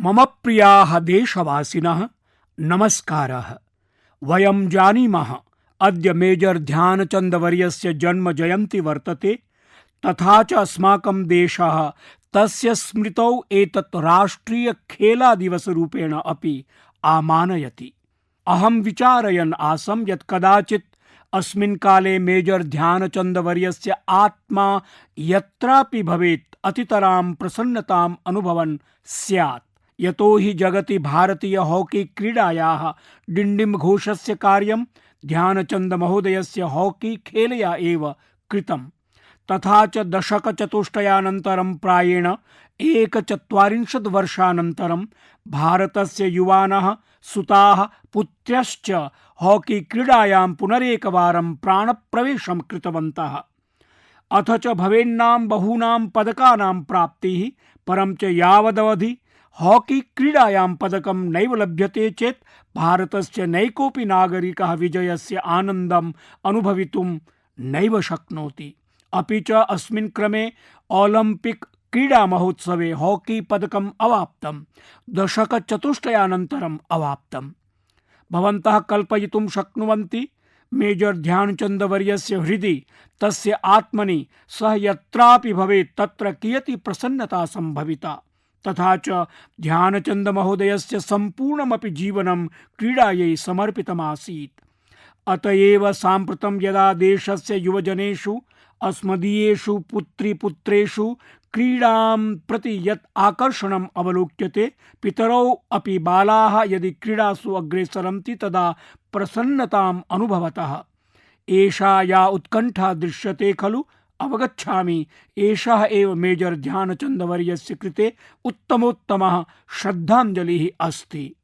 मम प्रियाः देशवासिनः नमस्कारः। वयं जानीमः अद्य मेजर ध्यानचन्दवर्यस्य जन्म जयन्ती वर्तते, तथा च अस्माकं देशः तस्य स्मृतौ एतत् राष्ट्रिय खेला दिवस रूपेण अपि आमानयति। अहं विचारयन् आसं यत् कदाचित् अस्मिन् काले मेजर ध्यानचन्दवर्यस्य आत्मा यत्रापि भवेत् अतितरां प्रसन्नताम् अनुभवन् स्यात्। यतो हि जगति भारतीय हॉकी क्रीडायाः डिण्डिम घोषस्य कार्यं ध्यानचन्द महोदयस्य हॉकी खेलया एव कृतम्। तथा च दशकचतुष्टयानन्तरं प्रायेण 41 वर्षानन्तरं भारतस्य युवानः सुताः पुत्र्यश्च हॉकी क्रीडायां पुनरेकवारं प्राणप्रवेशं कृतवन्तः। अथ च भवेन्नां बहूनां पदकानां प्राप्तिः, परं च यावदवधि हॉकी क्रीडायां पदकं नैव लभ्यते चेत् भारतस्य नैकोऽपि नागरिकः विजयस्य आनन्दम् अनुभवितुं नैव शक्नोति। अपि च अस्मिन् क्रमे ओलम्पिक क्रीडा महोत्सवे हॉकी पदकम् अवाप्तं, दशकचतुष्टयानन्तरम् अवाप्तम्। भवन्तः कल्पयितुं शक्नुवन्ति मेजर ध्यानचन्दवर्यस्य हृदि, तस्य आत्मनि सः यत्रापि भवेत् तत्र कियती प्रसन्नता सम्भविता। तथा च ध्यानचन्द महोदयस्य सम्पूर्णमपि जीवनं क्रीडायै समर्पितमासीत्। अतएव साम्प्रतं यदा देशस्य युवजनेषु अस्मदीयेषु पुत्रीपुत्रेषु क्रीडां प्रति यत् आकर्षणम् अवलोक्यते, पितरौ अपि बालाः यदि क्रीडासु अग्रेसरन्ति तदा प्रसन्नताम् अनुभवतः। एषा या उत्कण्ठा दृश्यते खलु, अवगच्छामि एषः एव मेजर ध्यानचन्दवर्यस्य कृते उत्तमोत्तमः श्रद्धाञ्जलिः अस्ति।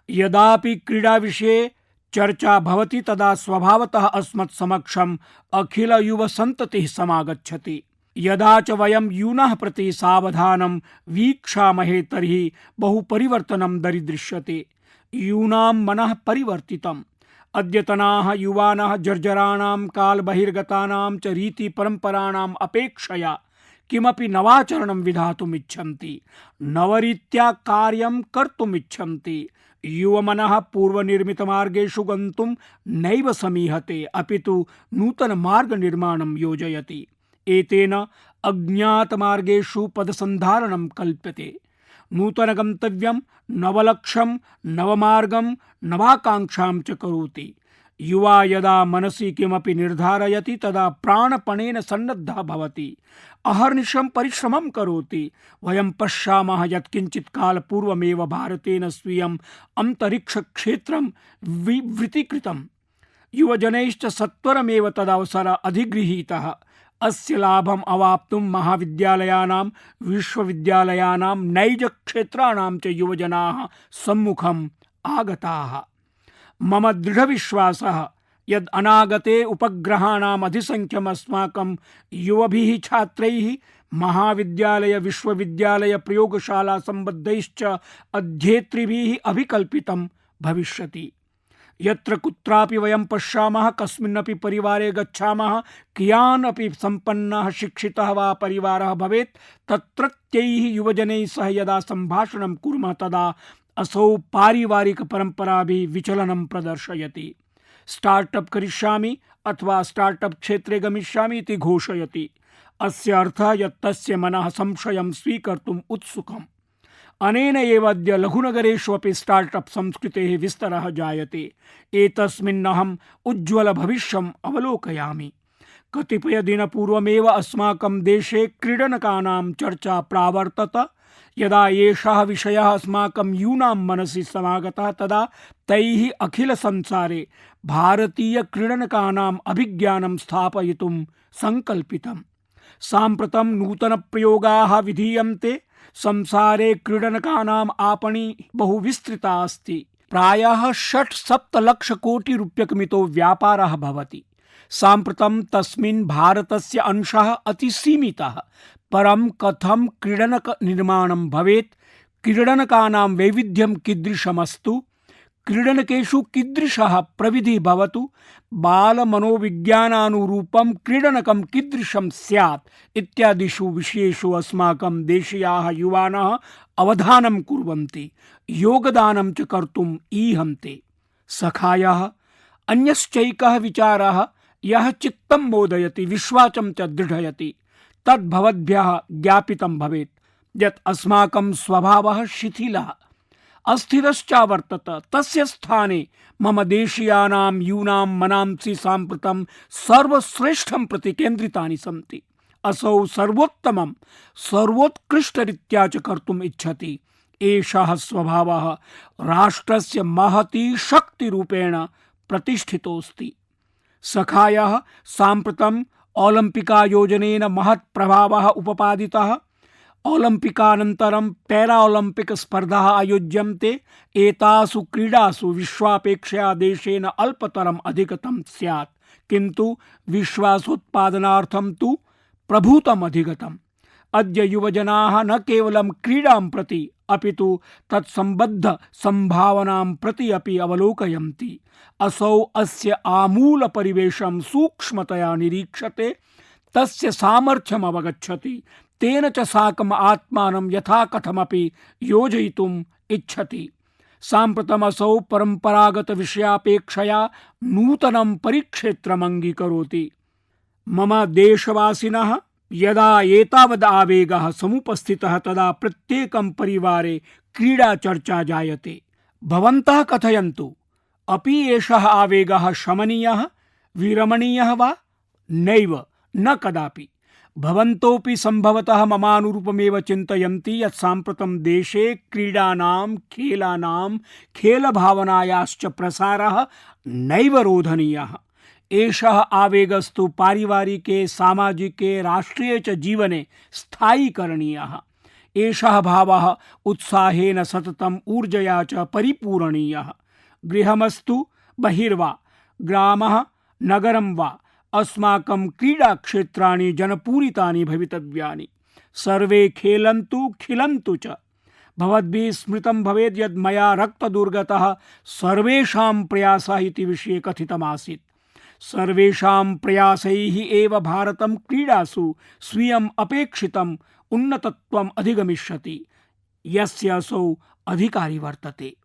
यदापि क्रीडा विषये चर्चा भवति तदा स्वभावतः अस्मत् समक्षम् अखिल युव सन्ततिः समागच्छति। यदा च वयं यूनः प्रति सावधानं वीक्षामहे तर्हि बहु परिवर्तनं दरीदृश्यते। यूनां मनः परिवर्तितम्। अद्यतनाः युवानः जर्जराणां कालबहिर्गतानां च रीतिपरम्पराणाम् अपेक्षया किमपि नवाचरणं विधातुम् इच्छन्ति, नवरीत्या कार्यं कर्तुम् इच्छन्ति। युवमनः पूर्वनिर्मितमार्गेषु गन्तुं नैव समीहते, अपितु नूतनमार्गनिर्माणं योजयति। एतेन अज्ञातमार्गेषु पदसन्धारणं कल्प्यते। नूतनगन्तव्यं, नवलक्ष्यं, नवमार्गं, नवाकाङ्क्षां च करोति। युवा यदा मनसि किमपि निर्धारयति तदा प्राणपणेन सन्नद्धः भवति, अहर्निशं परिश्रमं करोति। वयं पश्यामः यत् किञ्चित् कालपूर्वमेव भारतेन स्वीयम् अन्तरिक्षक्षेत्रं विवृतीकृतम्। युवजनैश्च सत्वरमेव तदवसरः अधिगृहीतः। अस्य लाभम् अवाप्तुं महाविद्यालयानां, विश्वविद्यालयानां, नैजक्षेत्राणां च युवजनाः सम्मुखम् आगताः। मम दृढविश्वासः यद् अनागते उपग्रहाणाम् अधिसंख्यम् अस्माकं युवभिः छात्रैः, महाविद्यालय, विश्वविद्यालय, प्रयोगशाला सम्बद्धैश्च अध्येतृभिः अभिकल्पितं भविष्यति। यत्र कुत्रापि वयं पश्यामः, कस्मिन्नपि परिवारे गच्छामः, कियान् अपि सम्पन्नः शिक्षितः वा परिवारः भवेत्, तत्रत्यैः युवजनैः सह यदा सम्भाषणं कुर्मः तदा असौ पारिवारिकपरम्पराभिः विचलनं प्रदर्शयति। स्टार्टअप करिष्यामि अथवा स्टार्टअप क्षेत्रे गमिष्यामि इति घोषयति। अस्य अर्थः यत् तस्य मनः संशयं स्वीकर्तुम् उत्सुकम्। अनेन एव अद्य लघुनगरेषु अपि स्टार्टअप संस्कृतेः विस्तारः जायते। एतस्मिन्नहम् उज्ज्वलभविष्यम् अवलोकयामि। कतिपयदिनपूर्वमेव अस्माकं देशे क्रीडनकानां चर्चा प्रावर्तत। यदा एषः विषयः अस्माकं यूनां मनसि समागतः तदा तैः अखिलसंसारे भारतीयक्रीडनकानाम् अभिज्ञानं स्थापयितुं सङ्कल्पितम्। साम्प्रतं नूतनप्रयोगाः विधीयन्ते। संसारे क्रीडनकानाम् आपणी बहु विस्तृता अस्ति। प्रायः 6-7 लक्षकोटिरूप्यकमितो व्यापारः भवति। साम्प्रतं तस्मिन् भारतस्य अंशः अतिसीमितः। परं कथं क्रीडनक निर्माणं भवेत्, क्रीडनकानां वैविध्यं कीदृशमस्तु, क्रीडनकेषु कीदृशः प्रविधि भवतु, बालमनोविज्ञानानुरूपं क्रीडनकं कीदृशं स्यात् इत्यादिषु विषयेषु अस्माकं देशीयाः युवानः अवधानं कुर्वन्ति, योगदानं च कर्तुम् ईहन्ते। सखायः अन्यश्चैकः विचारः यः चित्तं मोदयति विश्वासं च दृढयति तद् भवद्भ्यः ज्ञापितं भवेत् यत् अस्माकं स्वभावः शिथिलः अस्थिरश्चावर्तत, तस्य स्थाने मम देशीयानां यूनां मनांसि साम्प्रतं सर्वश्रेष्ठं प्रति केन्द्रितानि सन्ति। असौ सर्वोत्तमं सर्वोत्कृष्टरीत्या च कर्तुम् इच्छति। एषः स्वभावः राष्ट्रस्य महती शक्तिरूपेण प्रतिष्ठितोऽस्ति। सखायः साम्प्रतं ओलम्पिकायोजनेन महत् प्रभावः उपपादितः। ओलम्पिकानन्तरं पैराओलम्पिक स्पर्धाः आयोज्यन्ते। एतासु क्रीडासु विश्वापेक्षया देशेन अल्पतरम् अधिगतं स्यात्, किन्तु विश्वासोत्पादनार्थं तु प्रभूतम् अधिगतम्। अद्य युवजनाः न केवलं क्रीडां प्रति अपि तु तत्सम्बद्ध संभावनां प्रति अपि अवलोकयन्ति। असौ अस्य आमूल परिवेशं सूक्ष्मतया निरीक्षते, तस्य सामर्थ्यम् अवगच्छति, तेन च साकम् आत्मानं यथा कथमपि योजयितुम् इच्छति। साम्प्रतम् असौ परम्परागत विषयापेक्षया नूतनं परिक्षेत्रम् अङ्गीकरोति। मम देशवासिनः यदा एतावद् आवेगः समुपस्थितः तदा प्रत्येकं परिवारे क्रीडा चर्चा जायते। भवन्तः कथयन्तु, अपि एषः आवेगः शमनीयः विरमणीयः वा? नैव, न कदापि। भवन्तोऽपि सम्भवतः ममानुरूपमेव चिन्तयन्ति यत् साम्प्रतं देशे क्रीडानां खेलानां खेलभावनायाश्च प्रसारः नैव रोधनीयः। एषः आवेगस्तु पारिवारिके सामाजिके राष्ट्रिये च जीवने स्थायी करणीयः। एषः भावः उत्साहेन सततं ऊर्जया च परिपूरणीयः। गृहमस्तु बहिर्वा ग्रामः नगरं वा अस्माकं क्रीडाक्षेत्राणि जनपूरितानि भवितव्यानि। सर्वे खेलन्तु खिलन्तु च। भवद्भिः स्मृतं भवेत् यद् मया रक्तदुर्गतः सर्वेषां प्रयासः इति विषये कथितमासीत्। सर्वेषां प्रयासैः एव भारतं क्रीडासु स्वीयम् अपेक्षितम् उन्नतत्वम् अधिगमिष्यति, यस्य असौ अधिकारी वर्तते।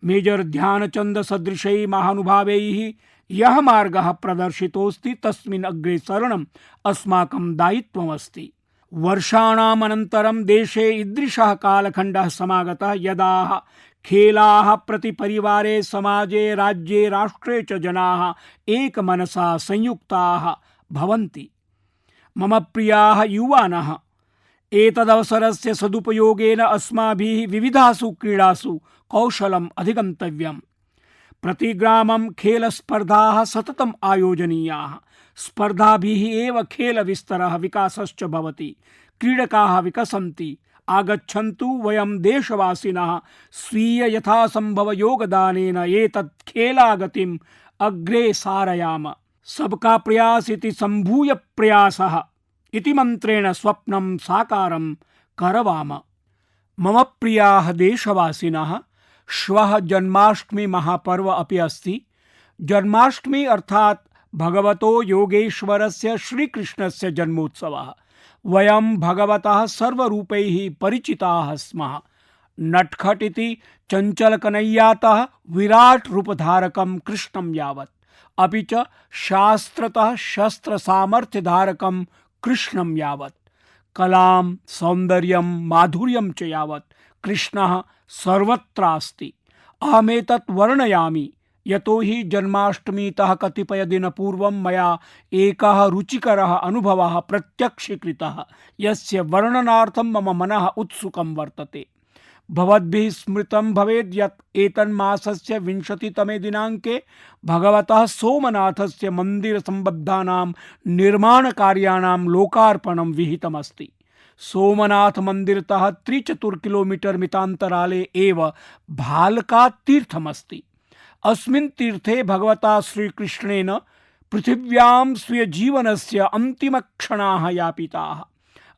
मेजर ध्यानचंद सदृशैः महानुभावैः यः मार्गः प्रदर्शितोऽस्ति तस्मिन् अग्रे सरणम् अस्माकं दायित्वमस्ति। वर्षाणाम् अनन्तरं देशे ईदृशः कालखण्डः समागतः यदा खेलाः प्रति परिवारे समाजे राज्ये राष्ट्रे च जनाः एकमनसा संयुक्ताः भवन्ति। मम प्रियाः युवानः, एतदवसरस्य सदुपयोगेन अस्माभिः विविधासु क्रीडासु कौशलम् अधिगन्तव्यम्। प्रतिग्रामं खेलस्पर्धाः सततम् आयोजनीयाः। स्पर्धाभिः एव खेलविस्तरः विकासश्च भवति, क्रीडकाः विकसन्ति। आगच्छन्तु वयं देशवासिनः स्वीय यथासम्भव योगदानेन एतत् खेलागतिम् अग्रे सारयाम। सबका प्रयास इति सम्भूय प्रयासः इति मन्त्रेण स्वप्नं साकारं करवाम। मम प्रियाः देशवासिनः, श्वः जन्माष्टमी महापर्व अपि अस्ति। जन्माष्टमी अर्थात् भगवतो योगेश्वरस्य श्रीकृष्णस्य जन्मोत्सवः। वयं भगवतः सर्वरूपैः परिचिताः स्मः। नटखट इति चञ्चलकनय्यातः विराट रूपधारकं कृष्णं यावत्, अपि च शास्त्रतः शस्त्रसामर्थ्यधारकं कृष्णं यावत्, कलां सौन्दर्यं माधुर्यं च यावत् कृष्णः सर्वत्रास्ति। अहमेतत् वर्णयामि यतो हि जन्माष्टमीतः कतिपयदिनपूर्वं मया एकः रुचिकरः अनुभवः प्रत्यक्षीकृतः, यस्य वर्णनार्थं मम मनः उत्सुकं वर्तते। भवद्भिः स्मृतं भवेत् यत् एतन्मासस्य 20तमे दिनाङ्के भगवतः सोमनाथस्य मन्दिरसम्बद्धानां निर्माणकार्याणां लोकार्पणं विहितमस्ति। सोमनाथ मन्दिरतः 3-4 किलोमीटर मितान्तराले एव भालका तीर्थमस्ति। अस्मिन् तीर्थे भगवता श्रीकृष्णेन पृथिव्यां स्वीयजीवनस्य अन्तिमक्षणाः यापिताः।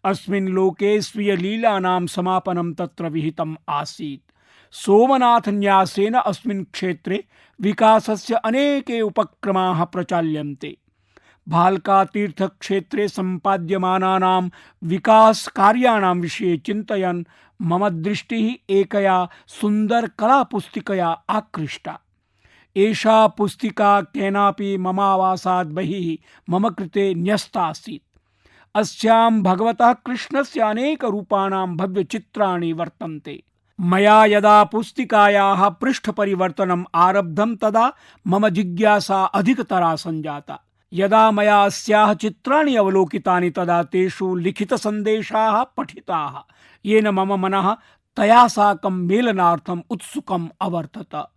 अस्मिन् लोके स्वीयलीलानां समापनं तत्र विहितम् आसीत्। सोमनाथ न्यासेन अस्मिन् क्षेत्रे विकासस्य अनेके उपक्रमाः प्रचाल्यन्ते। भाल्का तीर्थ क्षेत्रे सम्पाद्यमानानां विकास कार्याणां विषये चिन्तयन् मम दृष्टिः एकया सुन्दर कला पुस्तिकया आकृष्टा। एषा पुस्तिका केनापि मम आवासात् बहिः मम कृते न्यस्ता आसीत्। अस्यां भगवतः कृष्णस्य अनेक रूपाणां भव्य चित्राणि वर्तन्ते। मया यदा पुस्तिकायाः पृष्ठपरिवर्तनम् आरब्धं तदा मम जिज्ञासा अधिकतरा सञ्जाता। यदा मया अस्याः चित्राणि अवलोकितानि तदा तेषु लिखितसन्देशाः पठिताः, येन मम मनः तया साकं मेलनार्थम् उत्सुकम् अवर्तत।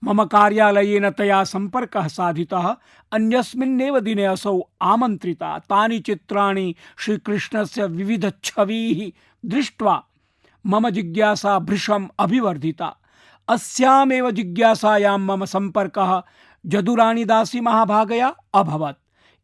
मम कार्यालयेन तया सम्पर्कः साधितः। अन्यस्मिन्नेव दिने असौ आमन्त्रिता। तानि चित्राणि श्रीकृष्णस्य विविधच्छवीः दृष्ट्वा मम जिज्ञासा भृशम् अभिवर्धिता। अस्यामेव जिज्ञासायां मम सम्पर्कः जदुरानीदासी महाभागया अभवत्।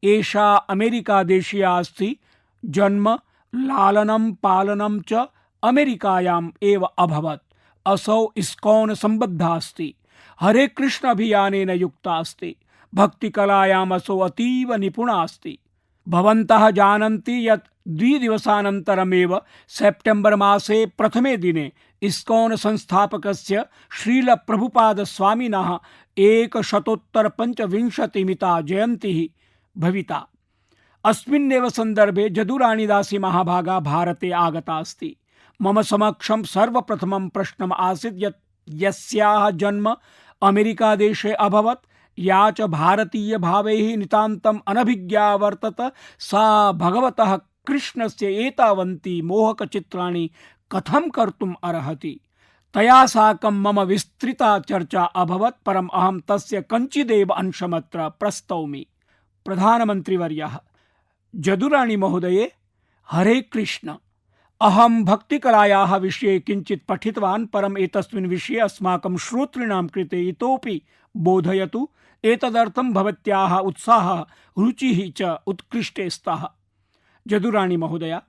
एषा अमेरिकादेशीया अस्ति। जन्म लालनं पालनं च अमेरिकायाम् एव अभवत्। असौ इस्कॉन सम्बद्धा अस्ति। हरे कृष्ण अभियानेन युक्ता अस्ति। भक्तिकलायाम् असौ अतीव निपुणा अस्ति। भवन्तः जानन्ति यत् 2 दिवसानन्तरमेव सेप्टेम्बर मासे प्रथमे दिने इस्कॉन संस्थापकस्य श्रील प्रभुपाद स्वामिनः 125मिता जयन्तिः भविता। अस्मिन्नेव सन्दर्भे जदुरानीदासी महाभागा भारते आगता अस्ति। मम समक्षं सर्वप्रथमं प्रश्नम् आसीत् यत् यस्याः जन्म अमेरिकादेशे अभवत्, या च भारतीय भावैः नितान्तम् अनभिज्ञा वर्तत, सा भगवतः कृष्णस्य एतावन्ती मोहकचित्राणि कथं कर्तुम् अर्हति। तया साकं मम विस्तृता चर्चा अभवत्, परम् अहं तस्य कञ्चिदेव अंशमत्र प्रस्तौमि। प्रधानमन्त्रीवर्यः, जदुरानी महोदये, हरे कृष्ण। अहं भक्तिकलायाः विषये किञ्चित् पठितवान्, परम् एतस्मिन् विषये अस्माकं श्रोतॄणां कृते इतोपि बोधयतु। एतदर्थं भवत्याः उत्साहः रुचिः च उत्कृष्टे स्तः। जदुरानी महोदया,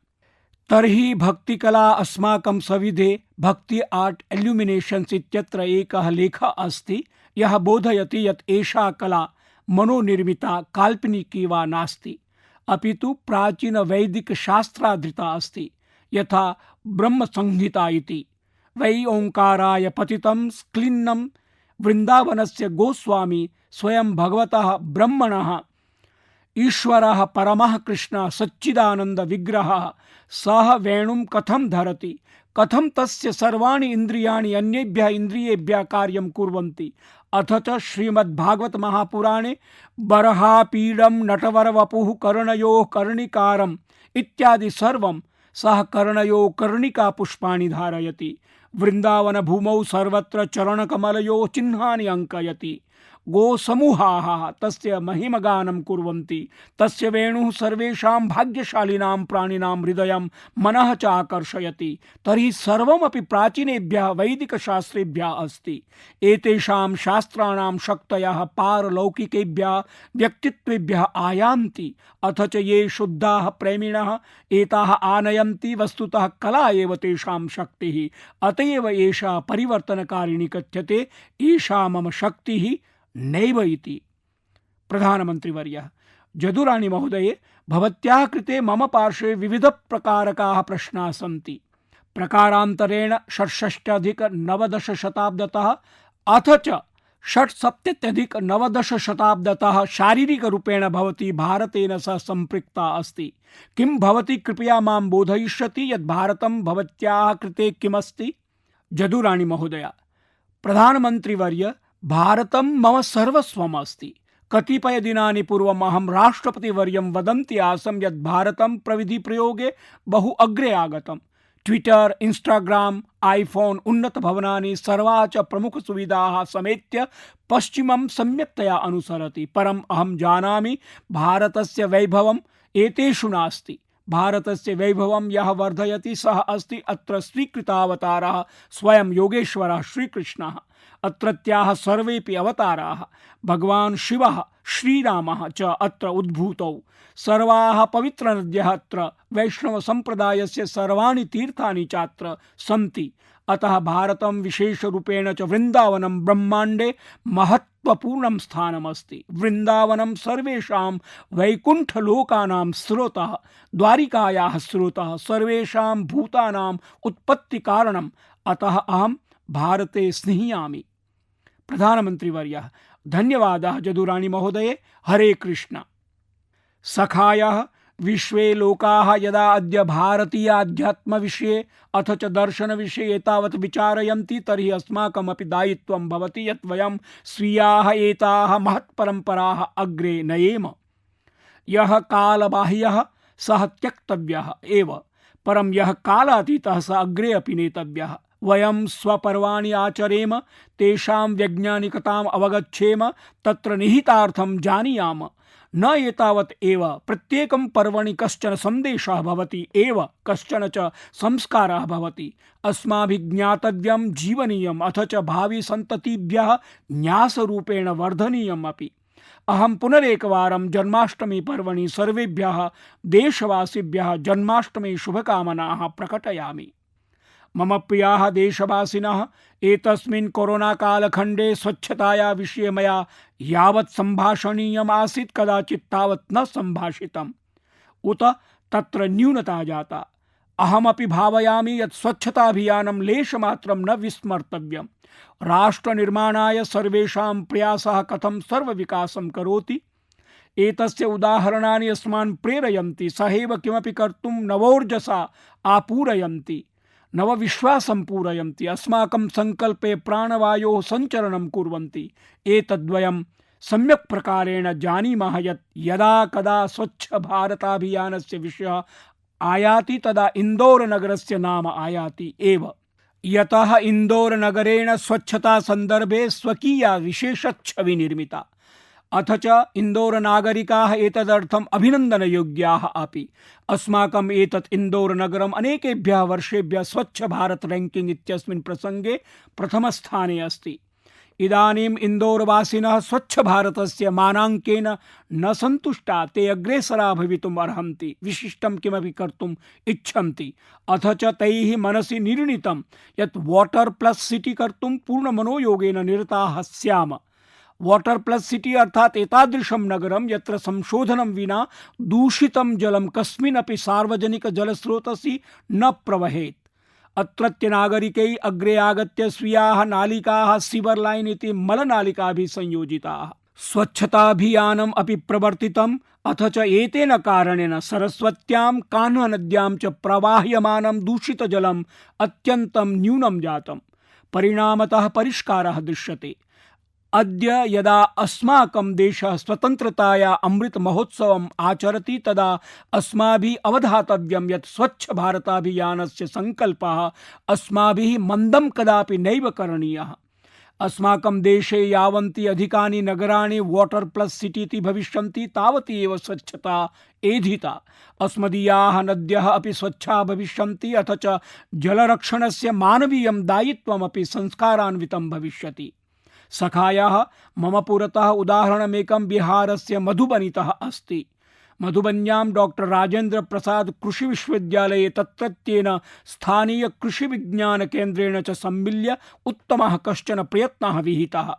तर्हि भक्तिकला अस्माकं सविधे भक्ति आर्ट इल्यूमिनेशन्स् इत्यत्र एकः लेखः अस्ति, यः बोधयति यत् एषा कला मनोनिर्मिता काल्पनिकी वा नास्ति, अपितु प्राचीन वैदिक शास्त्राधृता अस्ति। यथा ब्रह्मसंहिता इति। वै ओंकाराय पतितं स्क्लिन्नं वृन्दावनस्य गोस्वामी स्वयं भगवतः ब्रह्मणः ईश्वरः परमः कृष्णः सच्चिदानंद विग्रहः सः वेणुं कथं धरति, कथं तस्य सर्वाणि इन्द्रियाणि अन्येभ्यः इन्द्रियेभ्यः कार्यं कुर्वन्ति। अथ च श्रीमद्भागवत महापुराणे बर्हापीडं नटवरवपुः कर्णयोः कर्णिकारम् इत्यादि सर्वं सः कर्णयोः कर्णिका पुष्पाणि धारयति। वृंदावन भूमौ सर्वत्र चरणकमलयोः चिह्नानि अंकयति। गोसमूहाः तस्य महिमगानं कुर्वन्ति। तस्य वेणुः सर्वेषां भाग्यशालिनां प्राणिनां हृदयं मनः च आकर्षयति। तर्हि सर्वमपि प्राचीनेभ्यः वैदिकशास्त्रेभ्यः अस्ति। एतेषां शास्त्राणां शक्तयः पारलौकिकेभ्यः व्यक्तित्वेभ्यः आयान्ति। अथ च ये शुद्धाः प्रेमिणः एताः आनयन्ति। वस्तुतः कला एव तेषां शक्तिः। अतएव एषा परिवर्तनकारिणी कथ्यते। एषा मम शक्तिः नैव इति। प्रधानमन्त्रीवर्यः, जदुरानी महोदये, भवत्याः कृते मम पार्श्वे विविध प्रकारकाः प्रश्नाः सन्ति। प्रकारान्तरेण 66-नवदश शताब्दतः अथ च 67-नवदश शताब्दतः शारीरिकरूपेण भवती भारतेन सह सम्पृक्ता अस्ति। किं भवती कृपया मां बोधयिष्यति यत् भारतं भवत्याः कृते किमस्ति? जदुरानी महोदया, प्रधानमन्त्रीवर्य, भारतं मम सर्वस्वम् अस्ति। कतिपय दिनानि पूर्वम् अहं राष्ट्रपतिवर्यं वदन्ती आसं यत् भारतं प्रविधि प्रयोगे बहु अग्रे आगतम्। ट्विटर, इंस्टाग्राम, आईफोन, उन्नत भवनानि सर्वा च प्रमुख सुविधाः समेत्य पश्चिमं सम्यक्तया अनुसरति। परम् अहं जानामि भारतस्य वैभवम् एतेषु नास्ति। भारतस्य वैभवं यः वर्धयति सः अस्ति अत्र स्वीकृतावतारः स्वयं योगेश्वरः श्रीकृष्णः। अत्रत्याः सर्वेपि अवताराः भगवान् शिवः श्रीरामः च अत्र उद्भूतौ। सर्वाः पवित्रनद्यः अत्र, वैष्णवसम्प्रदायस्य सर्वाणि तीर्थानि चात्र सन्ति। अतः भारतं विशेषरूपेण च वृन्दावनं ब्रह्माण्डे महत्त्वपूर्णं स्थानमस्ति। वृन्दावनं सर्वेषां वैकुण्ठलोकानां स्रोतः, द्वारिकायाः स्रोतः, सर्वेषां भूतानाम् उत्पत्तिकारणम्। अतः अहं भारते स्निह्यामि। प्रधानमन्त्रीवर्यः: धन्यवादः जदुराणी महोदये। हरे कृष्ण। सखायः विश्वे लोकाः यदा अद्य भारतीयाध्यात्मविषये अथ च दर्शनविषये एतावत् विचारयन्ति तर्हि अस्माकमपि दायित्वं भवति यत् वयं स्वीयाः एताः महत्परम्पराः अग्रे नयेम। यः कालबाह्यः सः त्यक्तव्यः एव, परं यः कालातीतः सः अग्रे अपि नेतव्यः। वयं स्वपर्वाणि आचरेम, तेषां वैज्ञानिकताम् अवगच्छेम, तत्र निहितार्थं जानीयाम। न एतावत् एव, प्रत्येकं पर्वणि कश्चन सन्देशः भवति एव, कश्चन च संस्कारः भवति। अस्माभिः ज्ञातव्यं, जीवनीयम्, अथ च भावी सन्ततिभ्यः न्यासरूपेण वर्धनीयम् अपि। अहं पुनरेकवारं जन्माष्टमी पर्वणि सर्वेभ्यः देशवासिभ्यः जन्माष्टमी शुभकामनाः प्रकटयामि। मम प्रियाः देशवासिनः, एतस्मिन् कोरोना कालखण्डे स्वच्छताया विषये मया यावत् सम्भाषणीयम् आसीत् कदाचित् तावत् न सम्भाषितम्, उत तत्र न्यूनता जाता। अहमपि भावयामि यत् स्वच्छताभियानं लेशमात्रं न विस्मर्तव्यम्। राष्ट्रनिर्माणाय सर्वेषां प्रयासः कथं सर्वविकासं करोति, एतस्य उदाहरणानि अस्मान् प्रेरयन्ति। सहैव किमपि कर्तुं नवोर्जसा आपूरयन्ति, नवविश्वासं पूरयन्ति, अस्माकं संकल्पे प्राणवायोः सञ्चरणं कुर्वन्ति। एतद्वयं सम्यक् प्रकारेण जानीमः यत् यदा कदा स्वच्छ भारताभियानस्य विषयः आयाति तदा इन्दोरनगरस्य नाम आयाति एव, यतः इन्दोरनगरेण स्वच्छता सन्दर्भे स्वकीया विशेषच्छवि निर्मिता। अथ च इन्दोरनागरिकाः एतदर्थम् अभिनन्दनयोग्याः अपि। अस्माकम् एतत् इन्दोरनगरम् अनेकेभ्यः वर्षेभ्यः स्वच्छ भारत रैङ्किङ्ग् इत्यस्मिन् प्रसङ्गे प्रथमस्थाने अस्ति। इदानीम् इन्दोरवासिनः स्वच्छ भारतस्य मानाङ्केन न सन्तुष्टाः, ते अग्रेसराः भवितुम् अर्हन्ति, विशिष्टं किमपि कर्तुम् इच्छन्ति। अथ च तैः मनसि निर्णीतं यत् वाटर् प्लस् सिटी कर्तुं पूर्णमनोयोगेन निरताः स्याम। वाटर प्लस सिटी अर्थात एतादृशं नगरं यत्र संशोधनं विना दूषितं जलं कस्मिन्नपि सार्वजनिक जलस्रोतसि न प्रवहेत्। अत्रत्य नागरिकैः अग्रे आगत्य स्वीयाः नालिकाः सीवर लाइन इति मलनालिकाभिः संयोजिताः। स्वच्छताभियानम् अपि प्रवर्तितम्। अथ च एतेन कारणेन सरस्वत्यां कान्हनद्यां च प्रवाह्यमानं दूषितजलम् अत्यन्तं न्यूनं जातम्। परिणामतः परिष्कारः दृश्यते। अद्य यदा अस्माकं देशः स्वतन्त्रताया अमृत महोत्सवम् आचरति तदा अस्माभिः अवधातव्यं यत् स्वच्छ भारताभियानस्य संकल्पः अस्माभिः मन्दं कदापि नैव करणीयः। अस्माकं देशे यावन्ति अधिकानि नगराणि वाटर प्लस सिटी इति भविष्यन्ति तावती एव स्वच्छता एधिता। अस्मदीयाः नद्यः अपि स्वच्छा भविष्यन्ति, अथ च जलरक्षणस्य मानवीयं दायित्वमपि संस्कारान्वितं भविष्यति। सखायाः, मम पुरतः उदाहरणमेकं बिहारस्य मधुबनीतः अस्ति। मधुबन्यां डॉक्टर राजेन्द्र प्रसाद कृषि विश्वविद्यालये तत्रत्येन स्थानीय कृषि विज्ञान केन्द्रेण च सम्मिल्य उत्तमः कश्चन प्रयत्नः विहितः।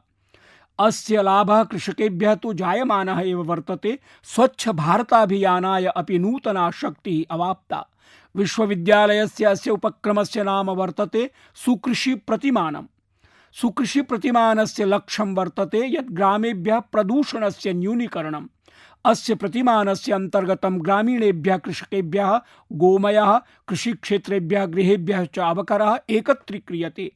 अस्य लाभः कृषकेभ्यः तु जायमानः एव वर्तते, स्वच्छ भारताभियानाय अपि नूतना शक्तिः अवाप्ता। विश्वविद्यालयस्य अस्य उपक्रमस्य नाम वर्तते सुकृषि प्रतिमानम्। सुकृषि प्रतिमानस्य लक्ष्यं वर्तते यत् ग्रामेभ्यः प्रदूषणस्य न्यूनीकरणम्। अस्य प्रतिमानस्य अन्तर्गतं ग्रामीणेभ्यः कृषकेभ्यः गोमयः, कृषिक्षेत्रेभ्यः गृहेभ्यः च अवकरः एकत्रीक्रियते।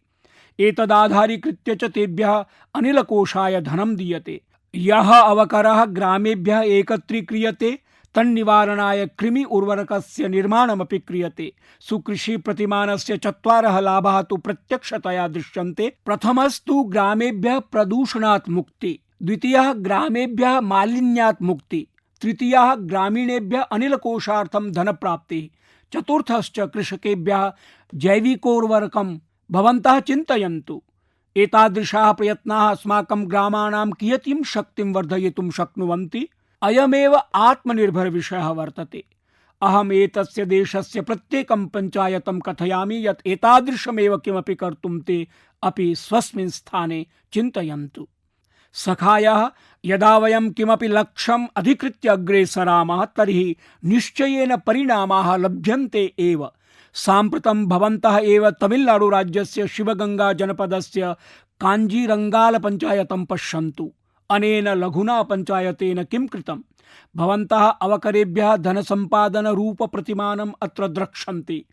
एतदाधारीकृत्य च तेभ्यः अनिलकोषाय धनं दीयते। यः अवकरः ग्रामेभ्यः एकत्रीक्रियते तन्निवारणाय कृमि उर्वरकस्य निर्माणमपि क्रियते। सुकृषि प्रतिमानस्य चत्वारः लाभाः तु प्रत्यक्षतया दृश्यन्ते। प्रथमस्तु ग्रामेभ्यः प्रदूषणात् मुक्ति, द्वितीयः ग्रामेभ्यः मालिन्यात् मुक्ति, तृतीयः ग्रामीणेभ्यः अनिलकोशार्थं धनप्राप्तिः, चतुर्थश्च कृषकेभ्यः जैविकोर्वरकं भवन्तः चिन्तयन्तु। एतादृशाः प्रयत्नाः अस्माकं ग्रामाणां कियतीं शक्तिं वर्धयितुं शक्नुवन्ति। अयमेव आत्मनिर्भर विषयः वर्तते। अहम् एतस्य देशस्य प्रत्येकं पञ्चायतं कथयामि यत् एतादृशमेव किमपि कर्तुं ते अपि स्वस्मिन् स्थाने चिन्तयन्तु। सखायः, यदा वयं किमपि लक्ष्यम् अधिकृत्य अग्रे सरामः तर्हि निश्चयेन परिणामाः लभ्यन्ते एव। साम्प्रतं भवन्तः एव तमिलनाडुराज्यस्य शिवगंगा जनपदस्य काञ्जीरंगाल पञ्चायतं पश्यन्तु। अनेन लघुना पञ्चायतेन किं कृतं? भवन्तः अवकरेभ्यः धनसम्पादन रूप प्रतिमानम् अत्र द्रक्ष्यन्ति।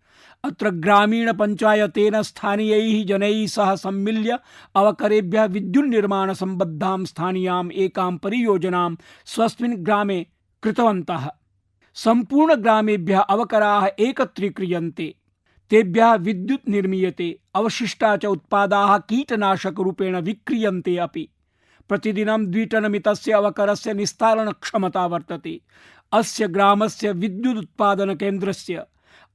अत्र ग्रामीण पञ्चायतेन स्थानीयैः जनैः सह सम्मिल्य अवकरेभ्यः विद्युन्निर्माण सम्बद्धां स्थानीयाम् एकां परियोजनां स्वस्मिन् ग्रामे कृतवन्तः। सम्पूर्ण ग्रामेभ्यः अवकराः एकत्रीक्रियन्ते, तेभ्यः विद्युत् निर्मीयते, अवशिष्टा च उत्पादाः कीटनाशकरूपेण विक्रियन्ते अपि। प्रतिदिनं 2 टनमितस्य अवकरस्य निस्तारणक्षमता वर्तते। अस्य ग्रामस्य विद्युदुत्पादनकेन्द्रस्य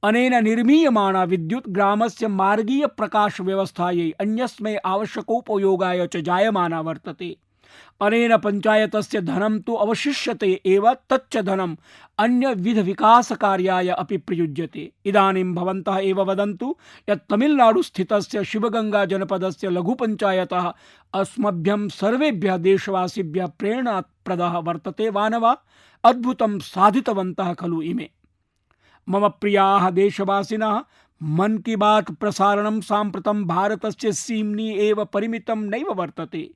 अनेन निर्मीयमाणा विद्युत् ग्रामस्य मार्गीय प्रकाश व्यवस्थायै अन्यस्मै आवश्यकोपयोगाय च जायमाना वर्तते। अनेन पञ्चायतस्य धनं तु अवशिष्यते एव, तच्च धनं अन्यविध विकासकार्याय अपि प्रयुज्यते। इदानीं भवन्तः एव वदन्तु यत् तमिलनाडु स्थितस्य शिवगंगा जनपदस्य लघुपञ्चायतः अस्मभ्यं सर्वेभ्यः देशवासिभ्यः प्रेरणाप्रदः वर्तते वा न वा? अद्भुतं साधितवन्तः खलु इमे। मम प्रियाः देशवासिनः, मन की बात प्रसारणं साम्प्रतं भारतस्य सीम्नि एव परिमितं नैव वर्तते।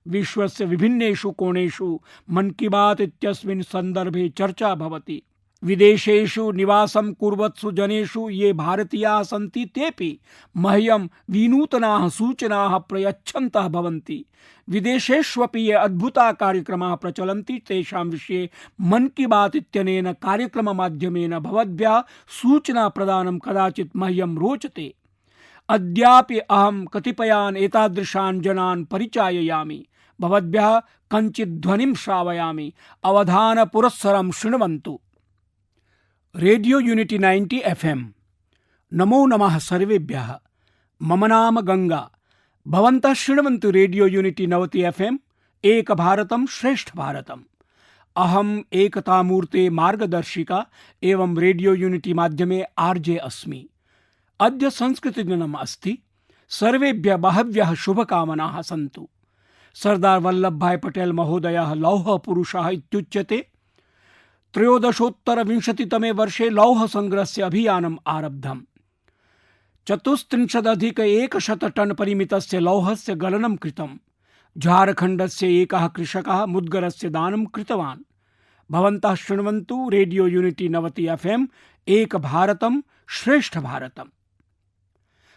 विश्वस्य विभिन्नेषु कोणेषु मन की बात इत्यस्मिन् सन्दर्भे चर्चा भवति। विदेशेषु निवासं कुर्वत्सु जनेषु ये भारतीयाः सन्ति तेपि मह्यं विनूतनाः सूचनाः प्रयच्छन्तः भवन्ति। विदेशेष्वपि ये अद्भुताः कार्यक्रमाः प्रचलन्ति तेषां विषये मन की बात इत्यनेन कार्यक्रममाध्यमेन भवद्भ्यः सूचना प्रदानं कदाचित् मह्यं रोचते। अद्यापि अहं कतिपयान् एतादृशान् जनान् परिचाययामि। भवद्भ्यः कञ्चित् ध्वनिं श्रावयामि, अवधानपुरस्सरं शृण्वन्तु। Radio unity 90 FM। नमो नमः सर्वेभ्यः। मम नाम गंगा। भवन्तः शृण्वन्तु रेडियो यूनिटी 90 FM, एक भारतं श्रेष्ठ भारतम्। अहम् एकतामूर्ते मार्गदर्शिका एवं रेडियो यूनिटी माध्यमे आर्जे अस्मि। अद्य संस्कृतदिनम् अस्ति। सर्वेभ्यः बहव्यः शुभकामनाः सन्तु। सरदार वल्लभभाई पटेल महोदयः लौहपुरुषः इत्युच्यते। 1320तमे वर्षे लौहसङ्ग्रहस्य अभियानम् आरब्धम्। 34,100 टन परिमितस्य लौहस्य गलनं कृतम्। झारखण्डस्य एकः कृषकः मुद्गरस्य दानं कृतवान्। भवन्तः शृण्वन्तु रेडियो यूनिटी 90 FM, एक भारतं श्रेष्ठ भारतम्।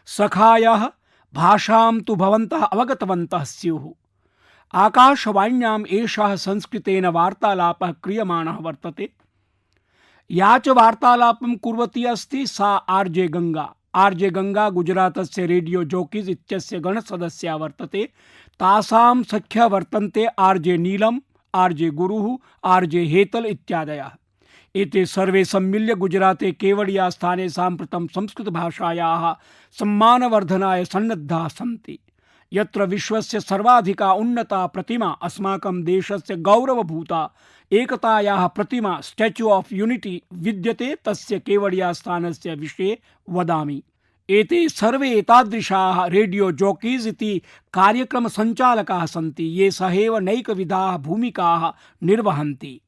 सखायः, भाषां तु भवन्तः अवगतवन्तः स्युः। आकाशवाण्याम् एषः संस्कृतेन वार्तालापः क्रियमाणः वर्तते। या च वार्तालापं कुर्वती अस्ति सा RJ Ganga. RJ Ganga गुजरातस्य radio जोकीज इत्यस्य गणसदस्या वर्तते। तासां सख्यः वर्तन्ते आर्जे नीलम, आर्जे गुरुः, आर्जे हेतल इत्यादयः। एते सर्वे सम्मिल्य गुजराते केवडिया स्थाने साम्प्रतं संस्कृतभाषायाः सम्मानवर्धनाय सन्नद्धाः सन्ति। यत्र विश्वस्य सर्वाधिका उन्नता प्रतिमा अस्माकं देशस्य गौरवभूता एकतायाः प्रतिमा स्टैच्यू ऑफ यूनिटी विद्यते, तस्य केवडिया स्थानस्य विषये वदामि। एते सर्वे एतादृशाः रेडियो जॉकीज इति कार्यक्रम संचालकाः सन्ति, ये सहैव नैकविधाः भूमिकाः निर्वहन्ति।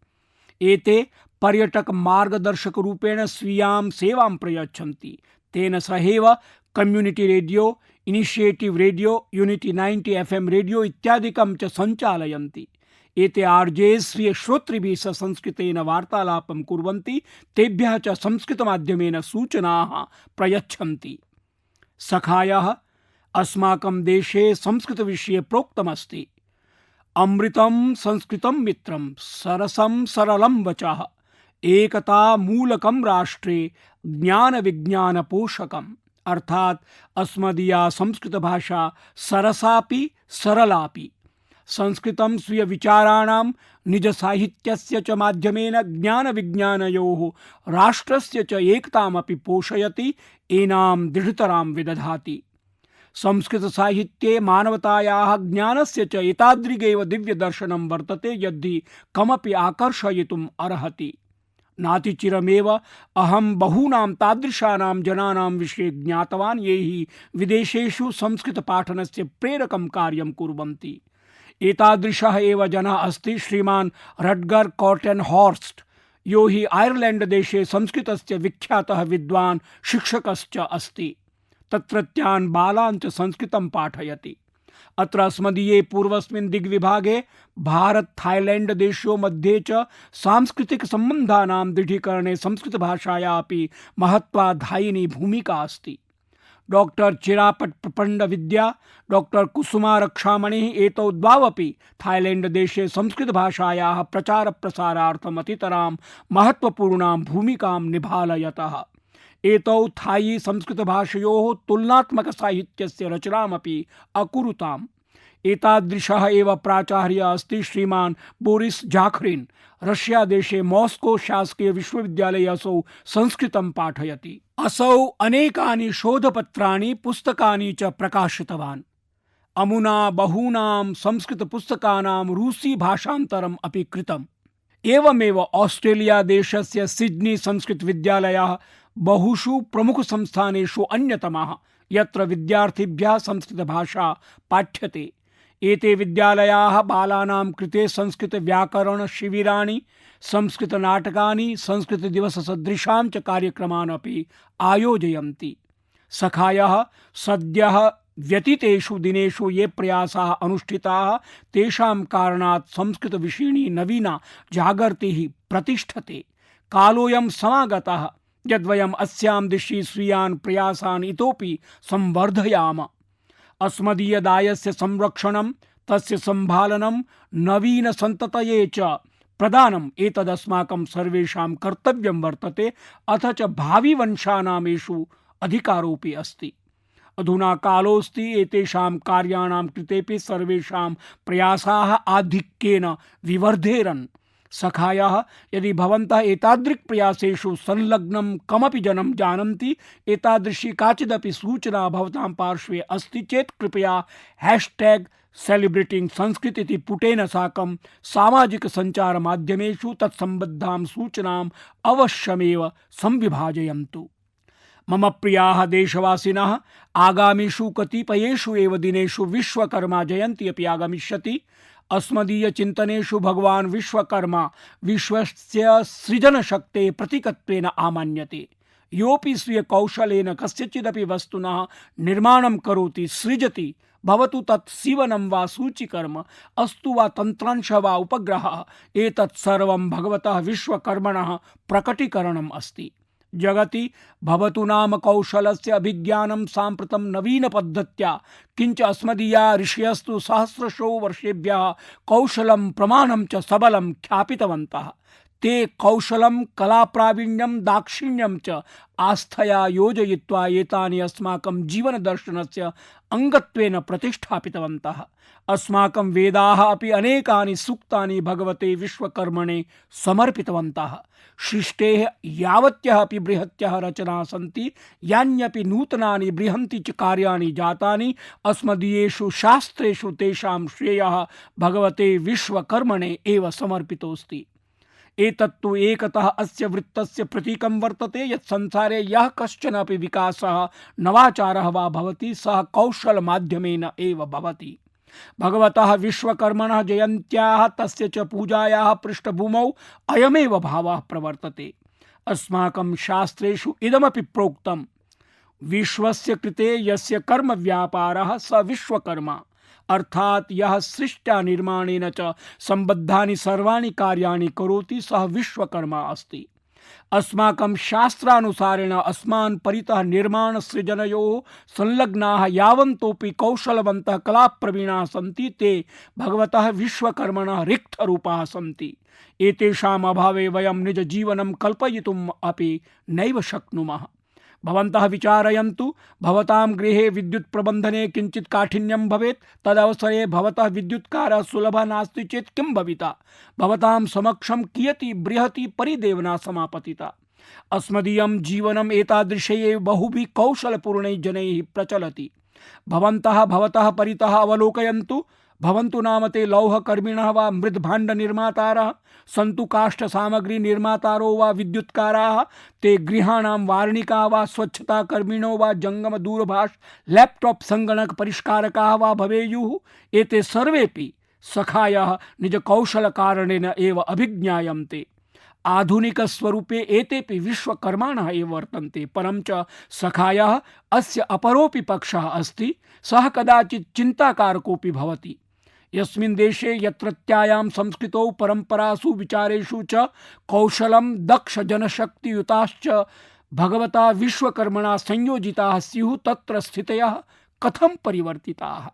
एते पर्यटक मार्गदर्शक रूपेण स्वीयां सेवां प्रयच्छन्ति। तेन सहैव community radio, initiative radio, unity 90 FM radio इत्यादिकं च सञ्चालयन्ति। एते आर्जे स्वीय श्रोतृभिः सह संस्कृतेन वार्तालापं कुर्वन्ति, तेभ्यः च संस्कृतमाध्यमेन सूचनाः प्रयच्छन्ति। सखायः, अस्माकं देशे संस्कृतविषये प्रोक्तमस्ति। अमृतं संस्कृतं मित्रं, सरसं सरलं वचः, एकता मूलकं राष्ट्रे, ज्ञान विज्ञान पोषकम्। अर्थात अस्मदीया संस्कृत भाषा सरसापि सरलापि, संस्कृतं स्वीय विचाराणां निज साहित्यस्य च माध्यमेन ज्ञान विज्ञानयोः राष्ट्रस्य च एकतामपि पोषयति, एनां दृढतरां विदधाति। संस्कृत साहित्ये मानवतायाः ज्ञानस्य च एतादृगेव दिव्यदर्शनं वर्तते यद्धि कमपि आकर्षयितुम् अर्हति। नातिचिरमेव अहं बहूनां तादृशानां जनानां विषये ज्ञातवान् ये हि विदेशेषु संस्कृतपाठनस्य प्रेरकं कार्यं कुर्वन्ति। एतादृशः एव जनः अस्ति श्रीमान् रट्गर् कॉटन् हॉर्स्ट, यो हि आयर्लैंड देशे संस्कृतस्य विख्यातः विद्वान् शिक्षकश्च अस्ति। तत्रत्यान् बालान् च संस्कृतं पाठयति। अत्र अस्मदीये पूर्वस्मिन् दिग्विभागे भारत थाईलैंड देशो मध्ये च सांस्कृतिक सम्बन्धानां दृढीकरणे संस्कृतभाषाया अपि महत्त्वाधायिनी भूमिका अस्ति। डॉक्टर चिरापट प्रपंड विद्या, डॉक्टर कुसुमा रक्षामणिः एतौ द्वावपि थाईलैंड देशे संस्कृतभाषायाः प्रचार प्रसारार्थम् अतितरां महत्त्वपूर्णां भूमिकां निभालयतः। एतौ थाई संस्कृतभाषयोः तुलनात्मक साहित्यस्य रचनामपि अकुरुताम्। एतादृशः एव प्राचार्यः अस्ति श्रीमान् बोरिस जाखरिन्। रशिया देशे मॉस्को शासकीय विश्वविद्यालये असौ संस्कृतं पाठयति। असौ अनेकानि शोधपत्राणि पुस्तकानि च प्रकाशितवान्। अमुना बहूनां संस्कृतपुस्तकानां रूसी भाषान्तरम् अपि कृतम्। एवमेव ऑस्ट्रेलिया देशस्य सिडनी संस्कृत विद्यालयः बहुषु प्रमुख संस्थानेषु अन्यतमः, यत्र विद्यार्थिभ्यः संस्कृतभाषा पाठ्यते। एते विद्यालयाः बालानां कृते संस्कृत व्याकरण शिबिराणि, संस्कृत नाटकानि, संस्कृत दिवस सदृशां च कार्यक्रमान् अपि आयोजयन्ति। सखायः सद्यः व्यतीतेषु दिनेषु ये प्रयासाः अनुष्ठिताः तेषां कारणात् संस्कृत विषयिणी नवीना जागर्तिः प्रतिष्ठते। कालोऽयं समागतः यद्वयम् अस्यां दिशि स्वीयान् प्रयासान् इतोपि संवर्धयाम। अस्मदीयदायस्य संरक्षणं, तस्य सम्भालनं, नवीन सन्ततये च प्रदानम् एतदस्माकं सर्वेषां कर्तव्यं वर्तते, अथ च भावी वंशानामेषु अधिकारोऽपि अस्ति। अधुना कालोऽस्ति एतेषां कार्याणां कृतेपि सर्वेषां प्रयासाः आधिक्येन विवर्धेरन्। सखायः यदि भवन्तः एतादृक् प्रयासेषु संलग्नं कमपि जनं जानन्ति, एतादृशी काचिदपि सूचना भवतां पार्श्वे अस्ति चेत् कृपया #सेलिब्रेटिंग संस्कृत इति पुटेन साकं सामाजिक संचार माध्यमेषु तत्सम्बद्धां सूचनाम् अवश्यमेव संविभाजयन्तु। मम प्रियाः देशवासिनः, आगामिषु कतिपयेषु एव दिनेषु विश्वकर्मा जयन्ती अपि आगमिष्यति। अस्मदीय चिन्तनेषु भगवान् विश्वकर्मा विश्वस्य सृजनशक्तेः प्रतीकत्वेन आमान्यते। योऽपि स्वीय कौशलेन कस्यचिदपि वस्तुनः निर्माणं करोति, सृजति, भवतु तत् सीवनं वा सूचिकर्म, अस्तु वा तन्त्रांशः वा उपग्रहः, एतत् सर्वं भगवतः विश्वकर्मणः प्रकटीकरणम् अस्ति। जगति भवतु नाम कौशलस्य अभिज्ञानं साम्प्रतं नवीन पद्धत्या, किंच अस्मदीया ऋषयस्तु सहस्रशो वर्षेभ्यः कौशलं प्रमाणं च सबलं ख्यापितवन्तः। ते कौशलं कलाप्रावीण्यं दाक्षिण्यं च आस्थया योजयित्वा एतानि अस्माकं जीवनदर्शनस्य अंगत्वेन प्रतिष्ठापितवन्तः। अस्माकं वेदाः अपि अनेकानि सूक्तानि भगवते विश्वकर्मणे समर्पितवन्तः। सृष्टेः यावत्यः अपि बृहत्यः रचनाः सन्ति, यान्यपि नूतनानि बृहन्ति च कार्याणि जातानि, अस्मदीयेषु शास्त्रेषु तेषां श्रेयः भगवते विश्वकर्मणे एव समर्पितोऽस्ति। एतत्तु एकतः अस्य वृत्तस्य प्रतीकं वर्तते यत् संसारे यः कश्चन अपि विकासः नवाचारः वा भवति, सः कौशलमाध्यमेन एव भवति। भगवतः विश्वकर्मणः जयन्त्याः तस्य च पूजायाः पृष्ठभूमौ अयमेव भावः प्रवर्तते। अस्माकं शास्त्रेषु इदमपि प्रोक्तं, विश्वस्य कृते यस्य कर्म व्यापारः स विश्वकर्मा, अर्थात यः सृष्ट्या निर्माणेन च संबद्धानि सर्वाणि कार्याणि करोति सः विश्वकर्मा अस्ति। अस्माकं शास्त्रानुसारेण अस्मान् परितः निर्माण सृजनयोः संलग्नाः यावन्तोऽपि कौशलवन्तः कलाप्रवीणाः सन्ति, ते भगवतः विश्वकर्मणः रिक्तरूपाः सन्ति। एतेषाम् अभावे वयं निज जीवनं कल्पयितुम् अपि नैव शक्नुमः। भवन्तः विचारयन्तु, भवतां गृहे विद्युत् प्रबन्धने किञ्चित् काठिन्यं भवेत्, तदवसरे भवतः विद्युत्कारः सुलभः नास्ति चेत् किं भविता? भवतां समक्षं कियती बृहती परिदेवना समापतिता। अस्मदीयं जीवनम् एतादृशैः बहुभिः कौशलपूर्णैः जनैः प्रचलति। भवन्तः भवतः परितः अवलोकयन्तु। भवन्तु नाम ते लौहकर्मिणः वा मृद्भाण्डनिर्मातारः, सन्तु काष्ठसामग्रीनिर्मातारो वा विद्युत्काराः, ते गृहाणां वार्णिकाः वा स्वच्छताकर्मिणो वा जङ्गमदूरभाष लैपटॉप सङ्गणकपरिष्कारकाः वा भवेयुः। एते सर्वेपि सखायः निजकौशलकारणेन एव अभिज्ञायन्ते। आधुनिकस्वरूपे एतेपि विश्वकर्माणः एव वर्तन्ते, परं च सखायः अस्य अपरोऽपि पक्षः अस्ति। सः कदाचित् चिन्ताकारकोऽपि भवति। यस्मिन् देशे यत्रत्यायां संस्कृतौ परम्परासु विचारेषु च कौशलं दक्ष जनशक्तियुताश्च भगवता विश्वकर्मणा संयोजिताः स्युः, तत्र स्थितयः कथं परिवर्तिताः।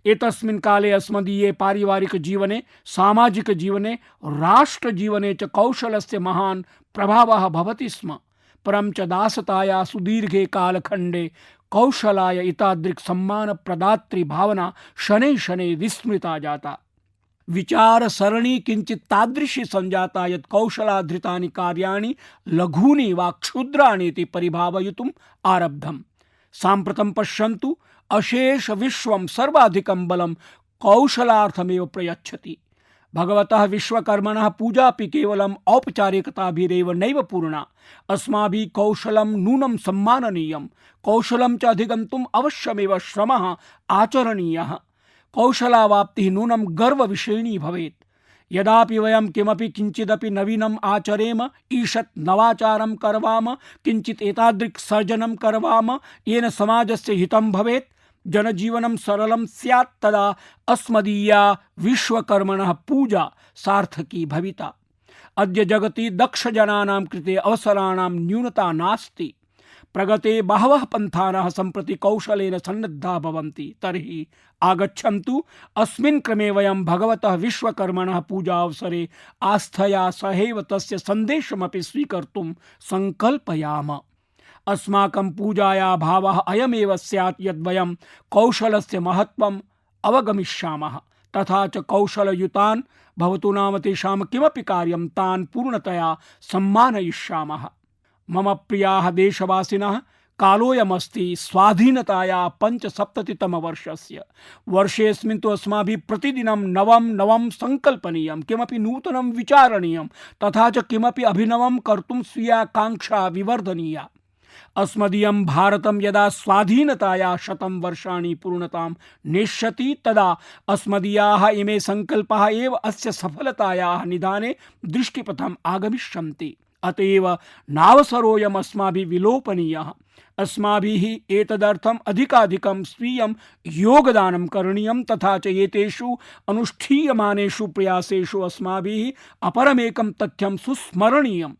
एतस्मिन् काले अस्मदीये पारिवारिक जीवने, सामाजिक जीवने, राष्ट्र जीवने च कौशलस्य महान् प्रभावः भवति स्म। परं च दासताया सुदीर्घे कालखण्डे कौशलाय एतादृक् सम्मान प्रदात्री भावना शनैः शनैः विस्मृता जाता। विचार सरणी किंचित तादृशी संजाता यत् कौशलाधृतानि कार्याणि लघूनि वा क्षुद्राणि इति परिभावयितुम् आरब्धम्। साम्प्रतं पश्यन्तु, अशेष विश्वं सर्वाधिकं बलं कौशलार्थमेव प्रयच्छति। भगवतः विश्वकर्मणः पूजापि केवलम् औपचारिकताभिरेव नैव पूर्णा। अस्माभिः कौशलं नूनं सम्माननीयं। कौशलं च अधिगन्तुम् अवश्यमेव श्रमः आचरणीयः। कौशलावाप्तिः नूनं गर्वविषयिणी भवेत्। यदापि वयं किमपि किञ्चिदपि नवीनम् आचरेम, ईषत् नवाचारं करवाम, किञ्चित् एतादृक् सर्जनं करवाम येन समाजस्य हितं भवेत्, जनजीवनं सरलं स्यात्, तदा अस्मदीया विश्वकर्मणः पूजा सार्थकी भविता। अद्य जगति दक्षजनानां कृते अवसराणां न्यूनता नास्ति। प्रगते बहवः पन्थानः सम्प्रति कौशलेन सन्नद्धाः भवन्ति। तर्हि आगच्छन्तु, अस्मिन् क्रमे वयं भगवतः विश्वकर्मणः पूजावसरे आस्थया सहैव तस्य सन्देशमपि स्वीकर्तुं सङ्कल्पयाम। अस्माकं पूजाया भावः अयमेव स्यात् यद् वयं कौशलस्य महत्त्वम् अवगमिष्यामः, तथा च कौशलयुतान् भवतु नाम तेषां किमपि कार्यं तान् पूर्णतया सम्मानयिष्यामः। मम प्रियाः देशवासिनः, कालोऽयमस्ति स्वाधीनतायाः 75तमवर्षस्य। वर्षेऽस्मिन् तु अस्माभिः प्रतिदिनं नवं सङ्कल्पनीयं, किमपि नूतनं विचारणीयं, तथा च किमपि अभिनवं कर्तुं स्वीयाकाङ्क्षा विवर्धनीया। अस्मदीयं भारतं यदा स्वाधीनताया 100 वर्षाणि पूर्णतां नेष्यति, तदा अस्मदीयाः इमे सङ्कल्पाः एव अस्य सफलतायाः निधाने दृष्टिपथम् आगमिष्यन्ति। अतएव नावसरोऽयम् अस्माभिः विलोपनीयः। अस्माभिः एतदर्थम् अधिकाधिकं स्वीयं योगदानं करणीयं, तथा च एतेषु अनुष्ठीयमानेषु प्रयासेषु अस्माभिः अपरमेकं तथ्यं सुस्मरणीयम्।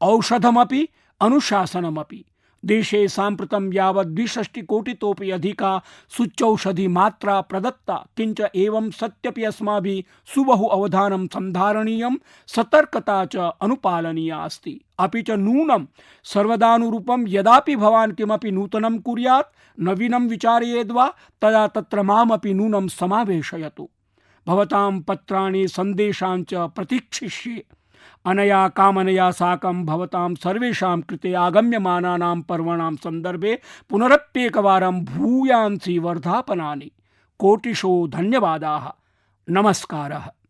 औषधमपि अनुशासनमपि। देशे साम्प्रतं यावत् 62 अधिका सूच्यौषधिमात्रा प्रदत्ता, किंच एवं सत्यपि अस्माभिः सुबहु अवधानं संधारणीयं, सतर्कता च अनुपालनीया अस्ति। अपि च नूनं सर्वदानुरूपं यदापि भवान् किमपि नूतनं कुर्यात्, नवीनं विचारयेद्वा, तदा तत्र मामपि नूनं समावेशयतु। भवतां पत्राणि सन्देशाञ्च प्रतीक्षिष्ये। अनया कामनया साकं भवतां सर्वेषां कृते आगम्यमानानां पर्वणां सन्दर्भे पुनरप्येकवारं भूयांसि वर्धापनानि। कोटिशो धन्यवादाः। नमस्कारः।